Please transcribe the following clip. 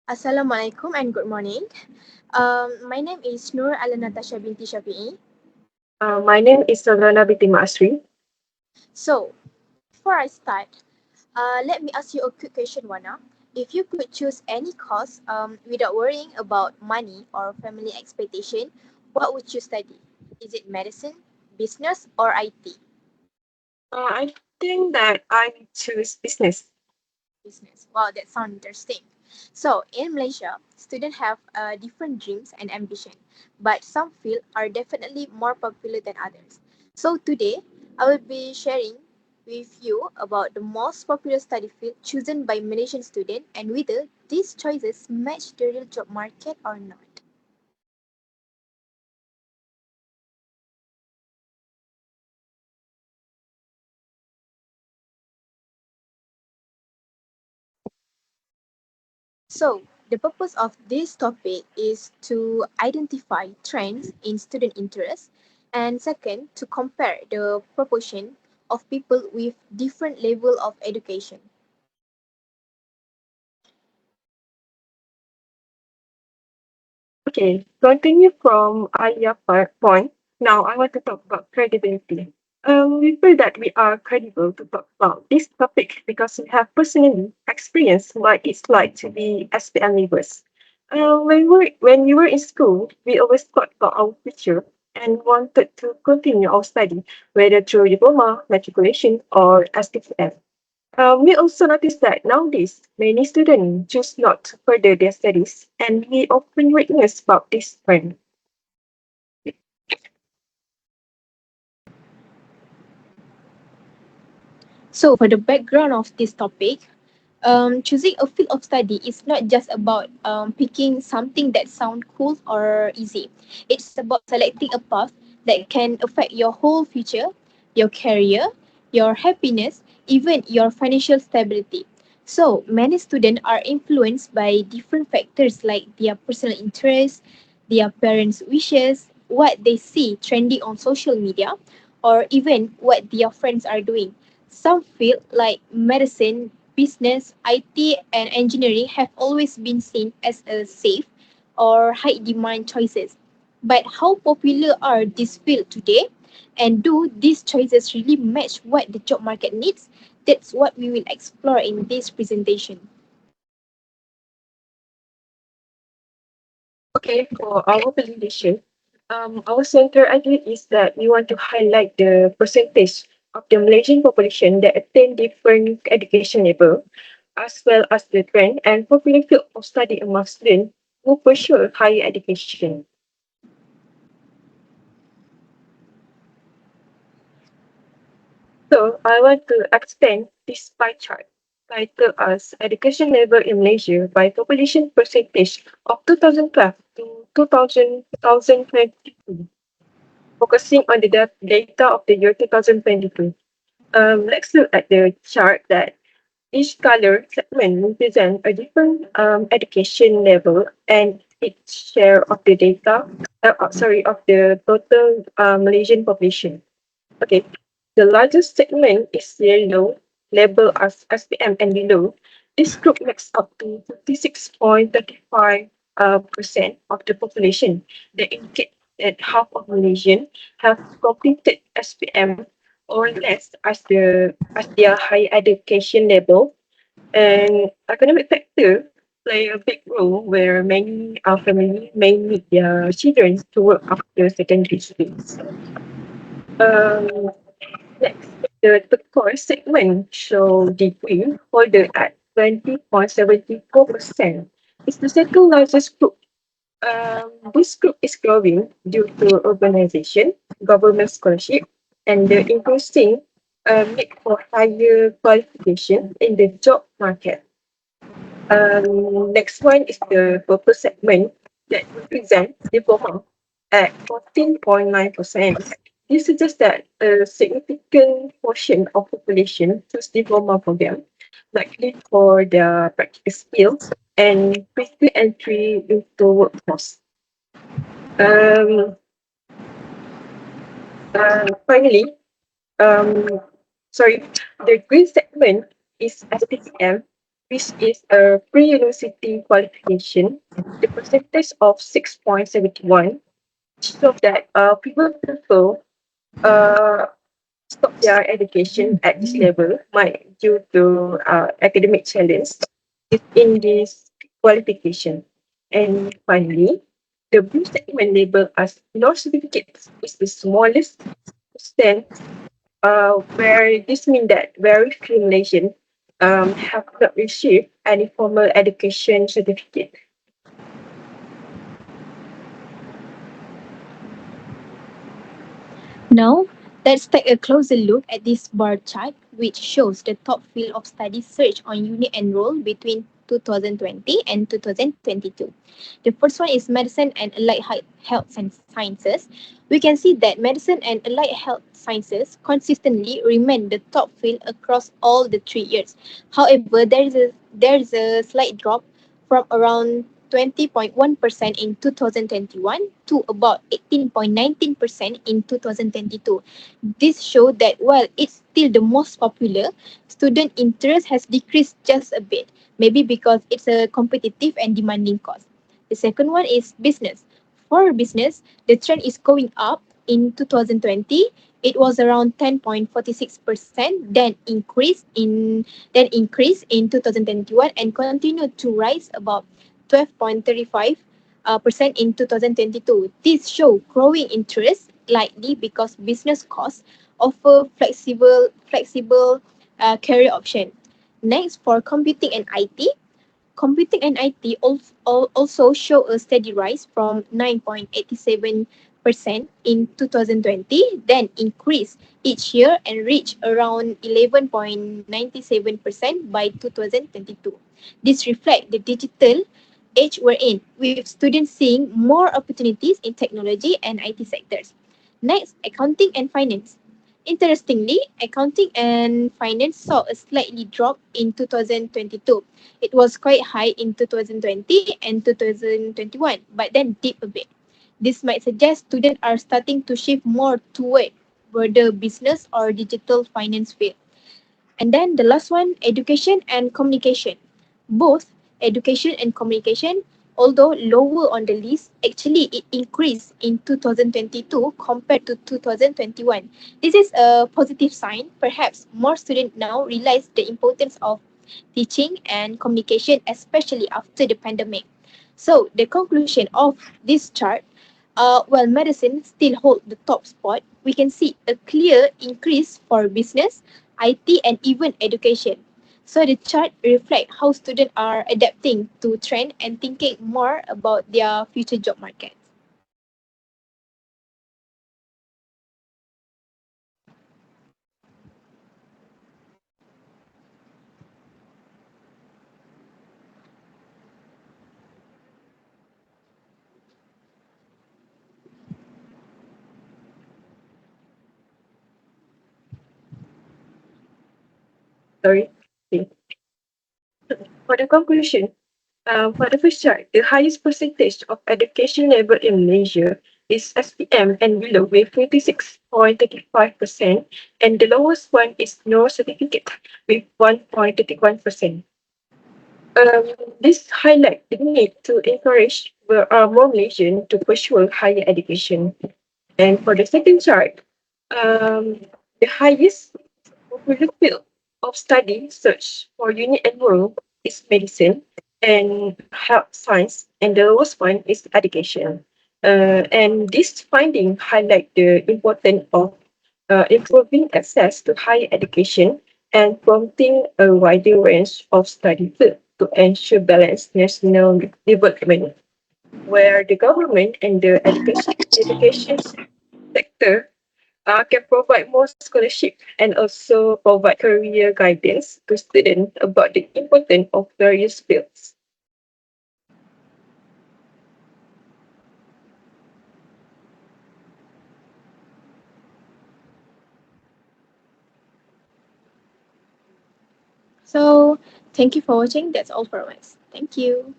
Assalamualaikum and good morning. My name is NURUL NATASHA binti SHAFEAI. My name is SYAZWANA binti ASRI. So, before I start, let me ask you a quick question, Wana. If you could choose any course without worrying about money or family expectation, what would you study? Is it medicine, business, or IT? I think that I choose business. Business. Wow, that sounds interesting. So, in Malaysia, students have different dreams and ambition, but some fields are definitely more popular than others. So, today, I will be sharing with you about the most popular study field chosen by Malaysian students and whether these choices match the real job market or not. So, the purpose of this topic is to identify trends in student interest, and second, to compare the proportion of people with different level of education. Okay, continue from Alia point. Now I want to talk about credibility. We feel that we are credible to talk about this topic because we have personally experienced what it's like to be SPM members. When we were in school, we always thought about our future and wanted to continue our study, whether through diploma, matriculation, or STFM. We also noticed that nowadays many students choose not to further their studies, and we often witness about this trend. So, for the background of this topic, choosing a field of study is not just about picking something that sounds cool or easy. It's about selecting a path that can affect your whole future, your career, your happiness, even your financial stability. So, many students are influenced by different factors like their personal interests, their parents' wishes, what they see trending on social media, or even what their friends are doing. Some fields like medicine, business, IT, and engineering have always been seen as a safe or high demand choices. But how popular are these fields today? And do these choices really match what the job market needs? That's what we will explore in this presentation. Okay, for our presentation, our center idea is that we want to highlight the percentage of the Malaysian population that attain different education level, as well as the trend and popular field of study among students who pursue higher education. So I want to extend this pie chart titled as Education Level in Malaysia by Population Percentage of 2012 to 2022, focusing on the data of the year 2022. Let's look at the chart that each color segment represents a different education level and its share of the data, of the total Malaysian population. Okay, the largest segment is yellow, labeled as SPM and below. This group makes up to 56.35% percent of the population. That indicate that half of Malaysians have completed SPM or less as their higher education level. And economic factor play a big role where many family may need their children to work after secondary schools. Um, Next, the turquoise segment show degree holder at 20.74%. It's the second largest group. This group is growing due to urbanization, government scholarship, and the increasing need for higher qualification in the job market. Next one is the purple segment that represents diploma at 14.9%. This suggests that a significant portion of population choose diploma program, likely for their practical skills and quicker entry into workforce. Um, Finally, um, sorry, the green segment is STCM. which is a pre-university qualification. The percentage of 6.71 shows that people prefer uh, stop their education at this level might due to academic challenge in this qualification. And finally, the blue segment labeled as no certificates is the smallest percent, where this means that very few Malaysians have not received any formal education certificate. Now, let's take a closer look at this bar chart, which shows the top field of study search on unit enroll between 2020 and 2022. The first one is medicine and allied health and sciences. We can see that medicine and allied health sciences consistently remain the top field across all the 3 years. However, there is a slight drop from around 20.1% in 2021 to about 18.19% in 2022. This shows that while it's still the most popular, student interest has decreased just a bit, maybe because it's a competitive and demanding course. The second one is business. For business, the trend is going up. In 2020, it was around 10.46%, then increased in 2021 and continued to rise about 12.35 percent in 2022. This show growing interest likely because business courses offer flexible career option. Next, for computing and IT, computing and IT also show a steady rise from 9.87% in 2020, then increase each year and reach around 11.97% by 2022. This reflects the digital age we're in, with students seeing more opportunities in technology and IT sectors. Next, accounting and finance. Interestingly, accounting and finance saw a slightly drop in 2022. It was quite high in 2020 and 2021, but then dipped a bit. This might suggest students are starting to shift more toward whether business or digital finance field. And then the last one, education and communication. Both education and communication, although lower on the list, actually it increased in 2022 compared to 2021. This is a positive sign. Perhaps more students now realize the importance of teaching and communication, especially after the pandemic. So the conclusion of this chart, while medicine still hold the top spot, we can see a clear increase for business, IT, and even education. So the chart reflect how students are adapting to trend and thinking more about their future job market. Sorry. Okay. For the conclusion, for the first chart, the highest percentage of education level in Malaysia is SPM and below with 26.35%, and the lowest one is no certificate with 1.31%. This highlights the need to encourage more Malaysians to pursue higher education. And for the second chart, the highest popular field of study search for unit enroll is medicine and health science, and the lowest one is education. And this finding highlight the importance of improving access to higher education and promoting a wider range of study fields to ensure balanced national development, where the government and the education sector can provide more scholarship and also provide career guidance to students about the importance of various fields. So thank you for watching. That's all from us. Thank you.